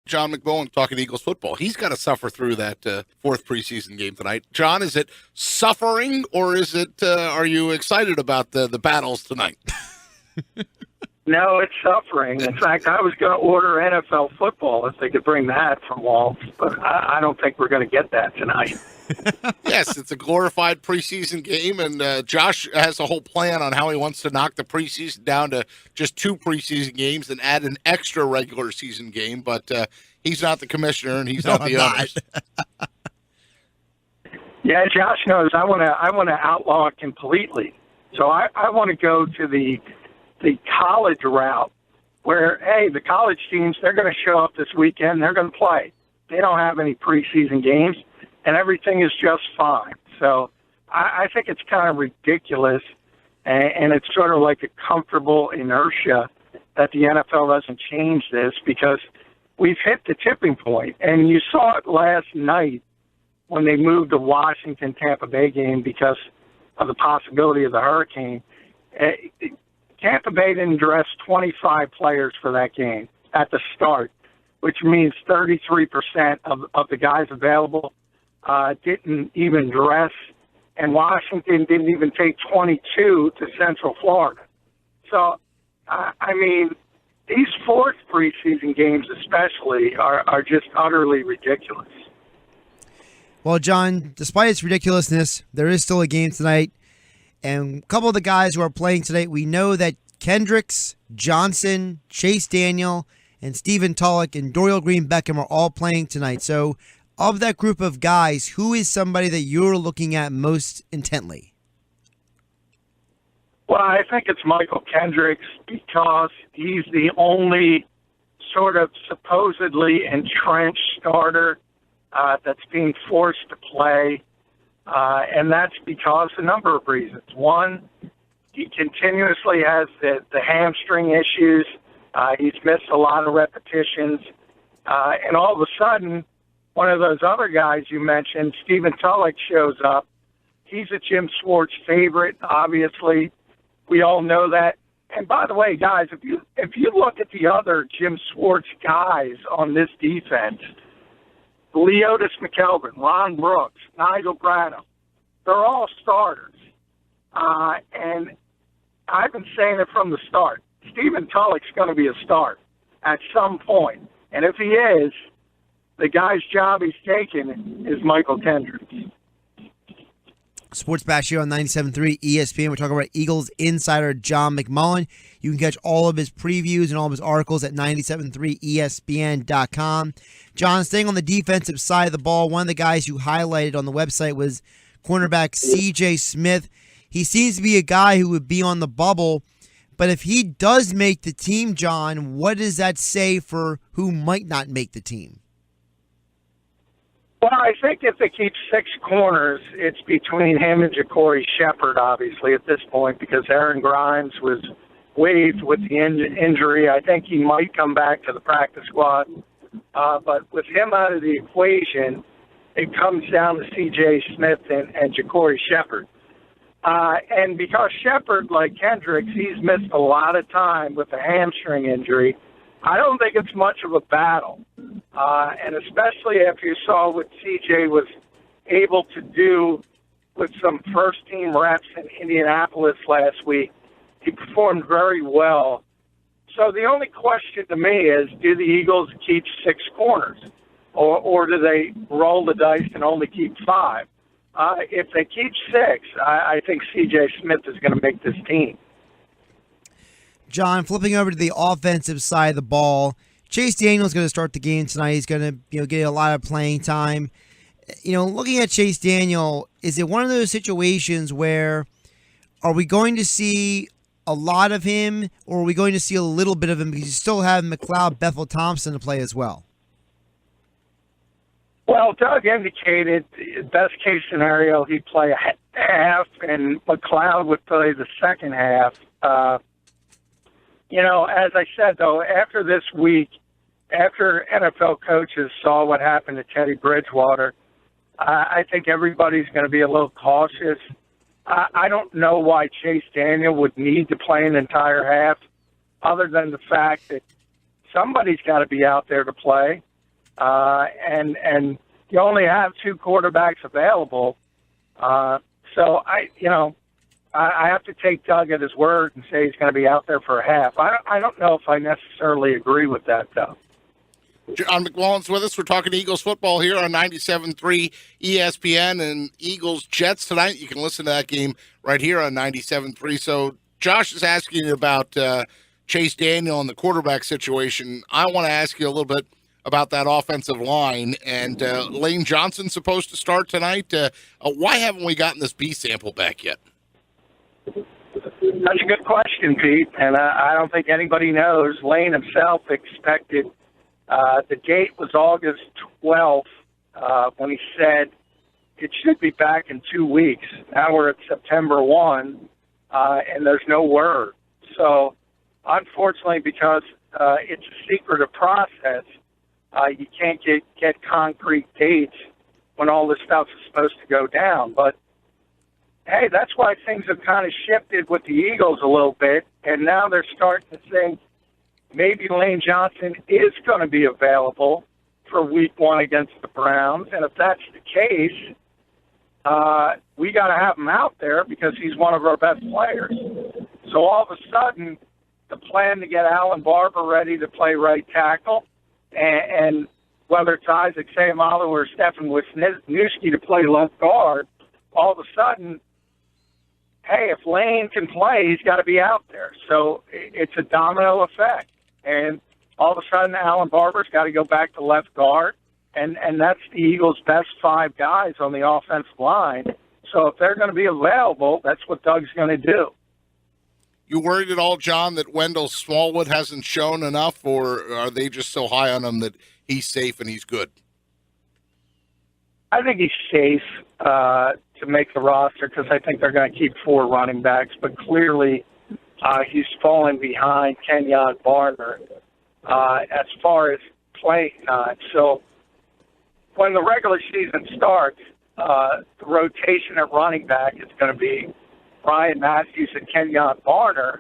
John McMullen talking Eagles football. He's got to suffer through that fourth preseason game tonight. John, is it suffering or is it? Are you excited about the battles tonight? No, it's suffering. In fact, I was going to order NFL football if they could bring that from Waltz, but I don't think we're going to get that tonight. Yes, it's a glorified preseason game, and Josh has a whole plan on how he wants to knock the preseason down to just 2 preseason games and add an extra regular season game, but he's not the commissioner, and he's not the owners. Yeah, Josh knows I want to outlaw it completely. So I want to go to the college route where, hey, the college teams, they're going to show up this weekend. They're going to play. They don't have any preseason games, and everything is just fine. So I think it's kind of ridiculous, and it's sort of like a comfortable inertia that the NFL doesn't change this because we've hit the tipping point. And you saw it last night when they moved the Washington-Tampa Bay game because of the possibility of the hurricane. Tampa Bay didn't dress 25 players for that game at the start, which means 33% of the guys available didn't even dress, and Washington didn't even take 22 to Central Florida. So, I mean, these fourth preseason games especially are just utterly ridiculous. Well, John, despite its ridiculousness, there is still a game tonight. And a couple of the guys who are playing tonight, we know that Kendricks, Johnson, Chase Daniel, and Stephen Tulloch and Dorial Green-Beckham are all playing tonight. So of that group of guys, who is somebody that you're looking at most intently? Well, I think it's Michael Kendricks because he's the only sort of supposedly entrenched starter that's being forced to play. And that's because of a number of reasons. One, he continuously has the hamstring issues. He's missed a lot of repetitions. And all of a sudden, one of those other guys you mentioned, Stephen Tulloch, shows up. He's a Jim Schwartz favorite, obviously. We all know that. And by the way, guys, if you look at the other Jim Schwartz guys on this defense, Leotis McKelvin, Ron Brooks, Nigel Bradham, they're all starters. And I've been saying it from the start. Stephen Tulloch's going to be a start at some point. And if he is, the guy's job he's taking is Michael Kendricks. Sports Bash here on 97.3 ESPN. We're talking about Eagles insider John McMullen. You can catch all of his previews and all of his articles at 973ESPN.com. John, staying on the defensive side of the ball, one of the guys you highlighted on the website was cornerback C.J. Smith. He seems to be a guy who would be on the bubble, but if he does make the team, John, what does that say for who might not make the team? Well, I think if they keep 6 corners, it's between him and Ja'Cory Shepherd, obviously, at this point, because Aaron Grimes was waived with the injury. I think he might come back to the practice squad. But with him out of the equation, it comes down to C.J. Smith and Ja'Cory Shepherd. And because Shepherd, like Kendricks, he's missed a lot of time with a hamstring injury, I don't think it's much of a battle. And especially after you saw what C.J. was able to do with some first-team reps in Indianapolis last week, he performed very well. So the only question to me is, do the Eagles keep 6 corners? Or do they roll the dice and only keep 5? If they keep 6, I think C.J. Smith is going to make this team. John, flipping over to the offensive side of the ball, Chase Daniel is going to start the game tonight. He's going to get a lot of playing time. Looking at Chase Daniel, is it one of those situations where are we going to see a lot of him or are we going to see a little bit of him because you still have McLeod, Bethel Thompson to play as well? Well, Doug indicated best case scenario, he'd play a half and McLeod would play the second half. As I said, though, after this week, after NFL coaches saw what happened to Teddy Bridgewater, I think everybody's going to be a little cautious. I don't know why Chase Daniel would need to play an entire half other than the fact that somebody's got to be out there to play. and you only have two quarterbacks available. So I have to take Doug at his word and say he's going to be out there for a half. I don't know if I necessarily agree with that, though. John McMullen's with us. We're talking Eagles football here on 97.3 ESPN and Eagles-Jets tonight. You can listen to that game right here on 97.3. So Josh is asking you about Chase Daniel and the quarterback situation. I want to ask you a little bit about that offensive line. And Lane Johnson's supposed to start tonight. Why haven't we gotten this B sample back yet? That's a good question, Pete, and I don't think anybody knows. Lane himself expected the date was August 12th when he said it should be back in 2 weeks. Now we're at September 1, and there's no word. So, unfortunately, because it's a secretive process, you can't get concrete dates when all this stuff is supposed to go down. But, hey, that's why things have kind of shifted with the Eagles a little bit, and now they're starting to think maybe Lane Johnson is going to be available for Week 1 against the Browns, and if that's the case, we got to have him out there because he's one of our best players. So all of a sudden, the plan to get Alan Barber ready to play right tackle, and whether it's Isaac Seumalo or Stefan Wisniewski to play left guard, all of a sudden, hey, if Lane can play, he's got to be out there. So it's a domino effect. And all of a sudden, Alan Barber's got to go back to left guard, and that's the Eagles' best five guys on the offensive line. So if they're going to be available, that's what Doug's going to do. You worried at all, John, that Wendell Smallwood hasn't shown enough, or are they just so high on him that he's safe and he's good? I think he's safe to make the roster because I think they're going to keep four running backs, but clearly he's falling behind Kenyon Barner as far as playing time. So when the regular season starts, the rotation at running back is going to be Ryan Matthews and Kenyon Barner,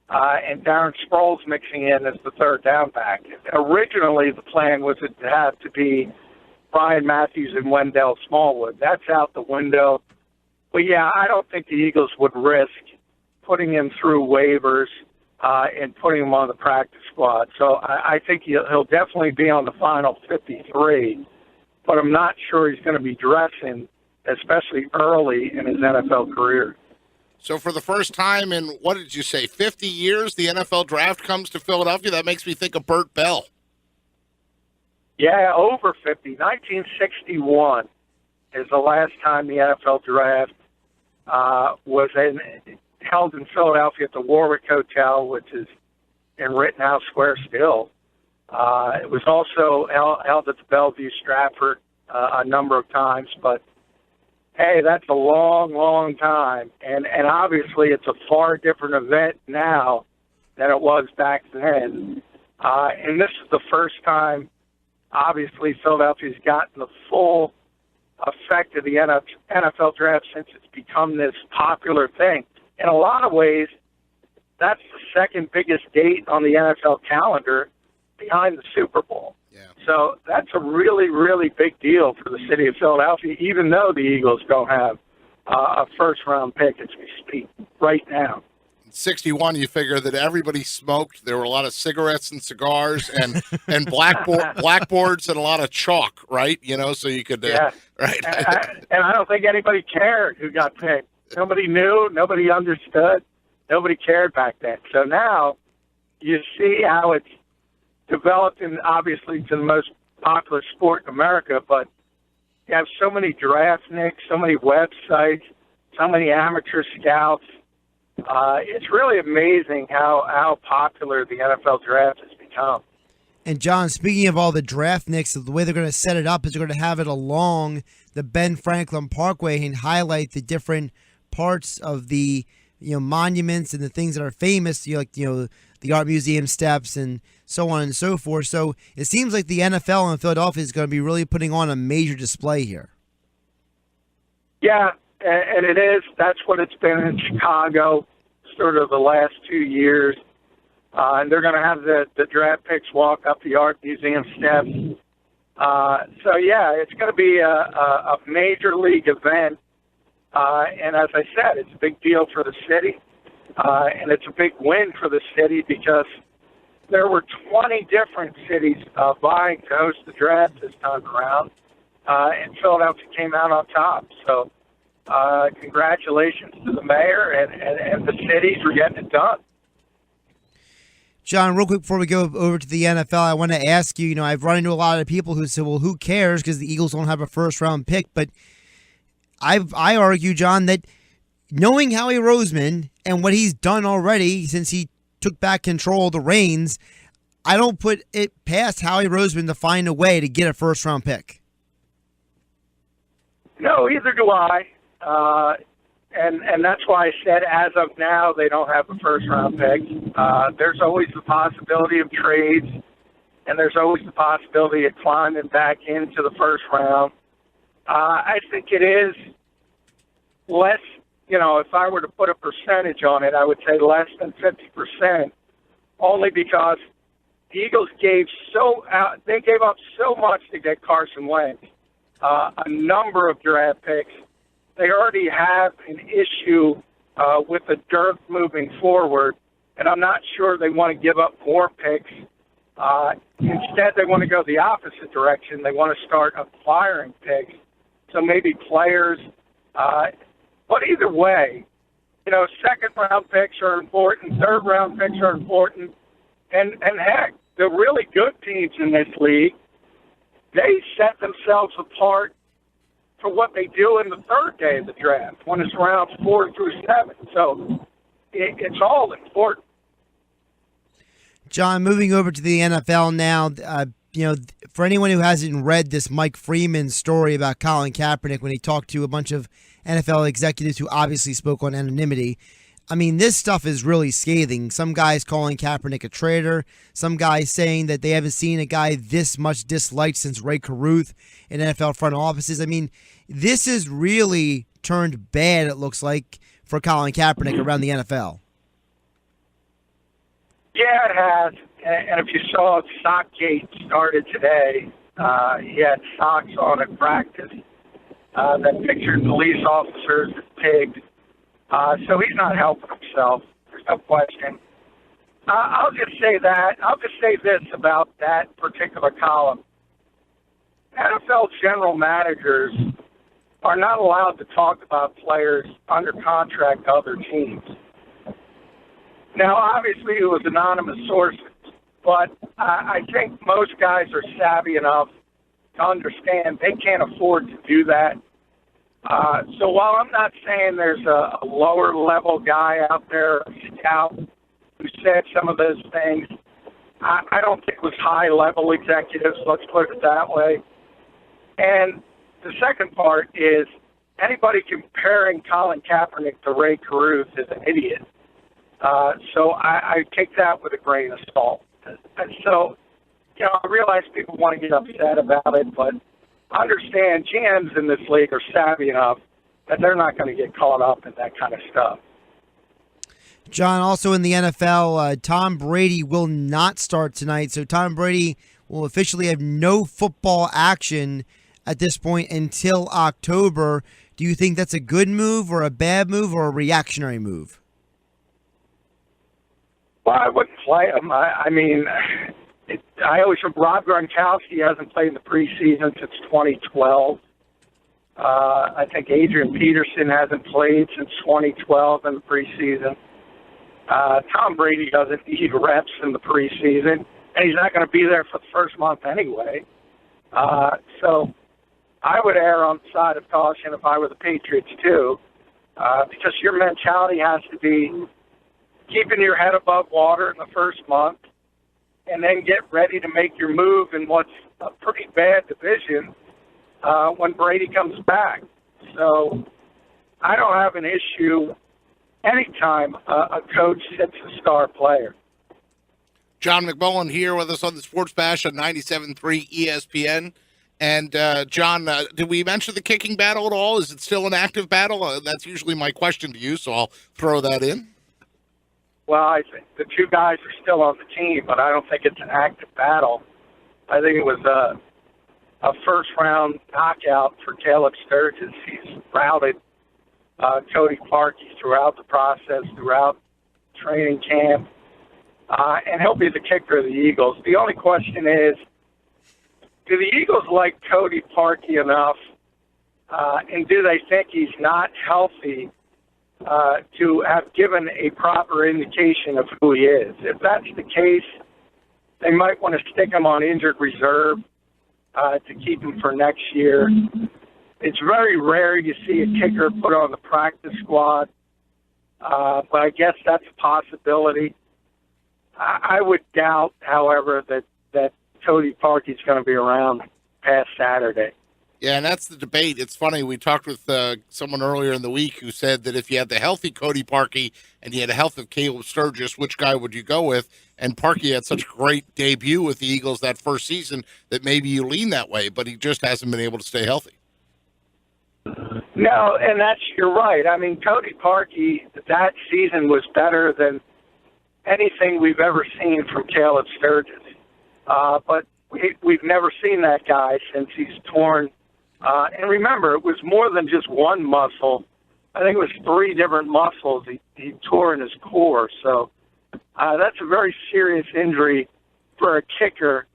and Darren Sproles mixing in as the third down back. Originally, the plan was to have to be Ryan Matthews and Wendell Smallwood. That's out the window. But, yeah, I don't think the Eagles would risk putting him through waivers and putting him on the practice squad. So I think he'll definitely be on the final 53, but I'm not sure he's going to be dressing, especially early in his NFL career. So for the first time in, what did you say, 50 years, the NFL draft comes to Philadelphia? That makes me think of Burt Bell. Yeah, over 50. 1961 is the last time the NFL draft was held in Philadelphia at the Warwick Hotel, which is in Rittenhouse Square still. It was also held at the Bellevue Stratford a number of times, but hey, that's a long, long time. And obviously it's a far different event now than it was back then. And this is the first time, obviously, Philadelphia's gotten the full effect of the NFL draft since it's become this popular thing. In a lot of ways, that's the second biggest date on the NFL calendar behind the Super Bowl. Yeah. So that's a really, really big deal for the city of Philadelphia, even though the Eagles don't have a first-round pick as we speak right now. In 61, you figure that everybody smoked. There were a lot of cigarettes and cigars and blackboards and a lot of chalk, right? You know, so you could, yeah. right. And I don't think anybody cared who got picked. Nobody knew. Nobody understood. Nobody cared back then. So now you see how it's developed, and obviously it's the most popular sport in America, but you have so many draft nicks, so many websites, so many amateur scouts. It's really amazing how popular the NFL draft has become. And, John, speaking of all the draft nicks, the way they're going to set it up is they're going to have it along the Ben Franklin Parkway and highlight the different parts of the monuments and the things that are famous, like the Art Museum steps and so on and so forth. So it seems like the NFL in Philadelphia is going to be really putting on a major display here. Yeah, and it is. That's what it's been in Chicago sort of the last 2 years. And they're going to have the draft picks walk up the Art Museum steps. So yeah, it's going to be a major league event, and as I said, it's a big deal for the city, and it's a big win for the city because there were 20 different cities vying to host the draft this time around, and Philadelphia came out on top. So congratulations to the mayor and the cities for getting it done. John, real quick before we go over to the NFL, I want to ask you, I've run into a lot of people who say, well, who cares because the Eagles don't have a first-round pick. But I argue, John, that knowing Howie Roseman and what he's done already since he took back control of the reins, I don't put it past Howie Roseman to find a way to get a first-round pick. No, either do I. And that's why I said as of now they don't have a first-round pick. There's always the possibility of trades, and there's always the possibility of climbing back into the first round. I think it is less, if I were to put a percentage on it, I would say less than 50%, only because the Eagles gave up so much to get Carson Wentz, a number of draft picks. They already have an issue with the dearth moving forward, and I'm not sure they want to give up more picks. Instead, they want to go the opposite direction. They want to start acquiring picks, so maybe players. But either way, second-round picks are important, third-round picks are important, and heck, the really good teams in this league, they set themselves apart for what they do in the third day of the draft, when it's rounds 4 through 7. So it's all important. John, moving over to the NFL now, for anyone who hasn't read this Mike Freeman story about Colin Kaepernick when he talked to a bunch of NFL executives who obviously spoke on anonymity, I mean, this stuff is really scathing. Some guys calling Kaepernick a traitor. Some guys saying that they haven't seen a guy this much disliked since Ray Caruth in NFL front offices. I mean, this has really turned bad, it looks like, for Colin Kaepernick around the NFL. Yeah, it has. And if you saw Sockgate started today, he had socks on at practice that pictured police officers as pigs. So he's not helping himself. There's no question. I'll just say that. I'll just say this about that particular column. NFL general managers are not allowed to talk about players under contract to other teams. Now, obviously, it was anonymous sources, but I think most guys are savvy enough to understand they can't afford to do that. So while I'm not saying there's a lower level guy out there, a scout, who said some of those things, I don't think it was high level executives, let's put it that way. And the second part is anybody comparing Colin Kaepernick to Ray Caruth is an idiot. So I take that with a grain of salt. And so, I realize people want to get upset about it, but understand GMs in this league are savvy enough that they're not going to get caught up in that kind of stuff. John, also in the NFL, Tom Brady will not start tonight, so Tom Brady will officially have no football action at this point until October. Do you think that's a good move or a bad move or a reactionary move? Well, I wouldn't play him. I always from Rob Gronkowski hasn't played in the preseason since 2012. I think Adrian Peterson hasn't played since 2012 in the preseason. Tom Brady doesn't need reps in the preseason, and he's not going to be there for the first month anyway. So I would err on the side of caution if I were the Patriots too, because your mentality has to be keeping your head above water in the first month, and then get ready to make your move in what's a pretty bad division when Brady comes back. So I don't have an issue anytime a coach sits a star player. John McMullen here with us on the Sports Bash on 97.3 ESPN. And, John, did we mention the kicking battle at all? Is it still an active battle? That's usually my question to you, so I'll throw that in. Well, I think the two guys are still on the team, but I don't think it's an active battle. I think it was a first-round knockout for Caleb Sturgis. He's routed Cody Parkey throughout the process, throughout training camp, and he'll be the kicker of the Eagles. The only question is, do the Eagles like Cody Parkey enough, and do they think he's not healthy to have given a proper indication of who he is? If that's the case, they might want to stick him on injured reserve to keep him for next year. It's very rare you see a kicker put on the practice squad, but I guess that's a possibility. I would doubt, however, that Cody Parkey's going to be around past Saturday. Yeah, and that's the debate. It's funny. We talked with someone earlier in the week who said that if you had the healthy Cody Parkey and you had a healthy Caleb Sturgis, which guy would you go with? And Parkey had such a great debut with the Eagles that first season that maybe you lean that way, but he just hasn't been able to stay healthy. No, and you're right. I mean, Cody Parkey, that season was better than anything we've ever seen from Caleb Sturgis. But we've never seen that guy since he's torn. And remember, it was more than just one muscle. I think it was 3 different muscles he tore in his core. So that's a very serious injury for a kicker,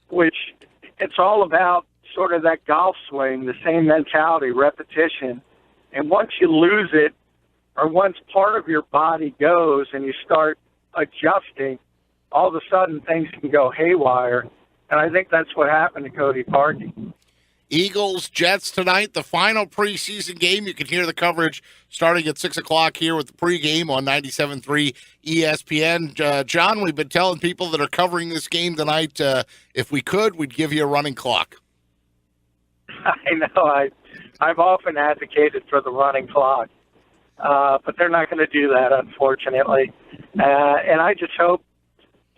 which it's all about sort of that golf swing, the same mentality, repetition. And once you lose it, or once part of your body goes and you start adjusting, all of a sudden things can go haywire. And I think that's what happened to Cody Parkey. Eagles, Jets tonight, the final preseason game. You can hear the coverage starting at 6 o'clock here with the pregame on 97.3 ESPN. John, we've been telling people that are covering this game tonight, if we could, we'd give you a running clock. I know. I've often advocated for the running clock, but they're not going to do that, unfortunately. And I just hope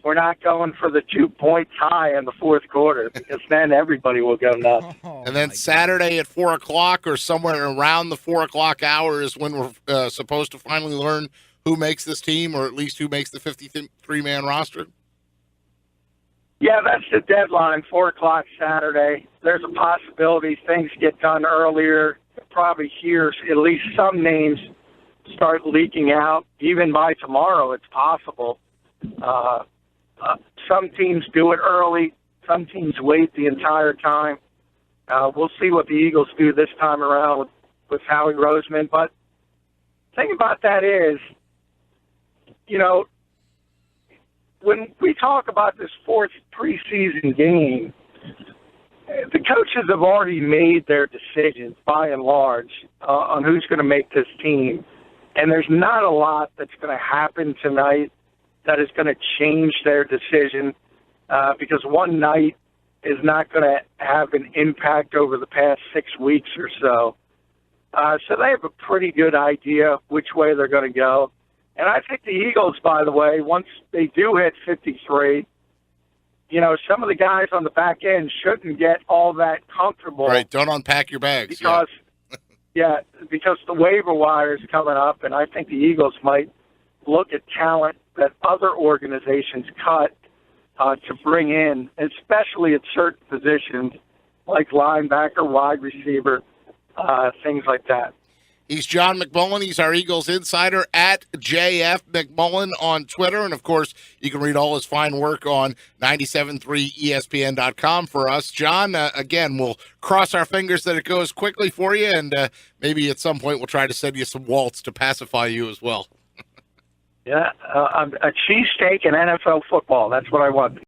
we're not going for the 2-point tie in the fourth quarter, because then everybody will go nuts. And then Saturday at 4 o'clock or somewhere around the 4 o'clock hour is when we're supposed to finally learn who makes this team, or at least who makes the 53-man roster. Yeah, that's the deadline, 4 o'clock Saturday. There's a possibility things get done earlier. Probably hear at least some names start leaking out. Even by tomorrow, it's possible. Some teams do it early. Some teams wait the entire time. We'll see what the Eagles do this time around with Howie Roseman. But the thing about that is, you know, when we talk about this fourth preseason game, the coaches have already made their decisions, by and large, on who's going to make this team. And there's not a lot that's going to happen tonight that is going to change their decision, because one night is not going to have an impact over the past 6 weeks or so. So they have a pretty good idea which way they're going to go. And I think the Eagles, by the way, once they do hit 53, you know, some of the guys on the back end shouldn't get all that comfortable. Right, don't unpack your bags. Because, because the waiver wire is coming up, and I think the Eagles might look at talent that other organizations cut to bring in, especially at certain positions like linebacker, wide receiver, things like that. He's John McMullen. He's our Eagles insider at JF McMullen on Twitter. And, of course, you can read all his fine work on 973ESPN.com for us. John, again, we'll cross our fingers that it goes quickly for you, and maybe at some point we'll try to send you some waltz to pacify you as well. Yeah, a cheesesteak and NFL football. That's what I want.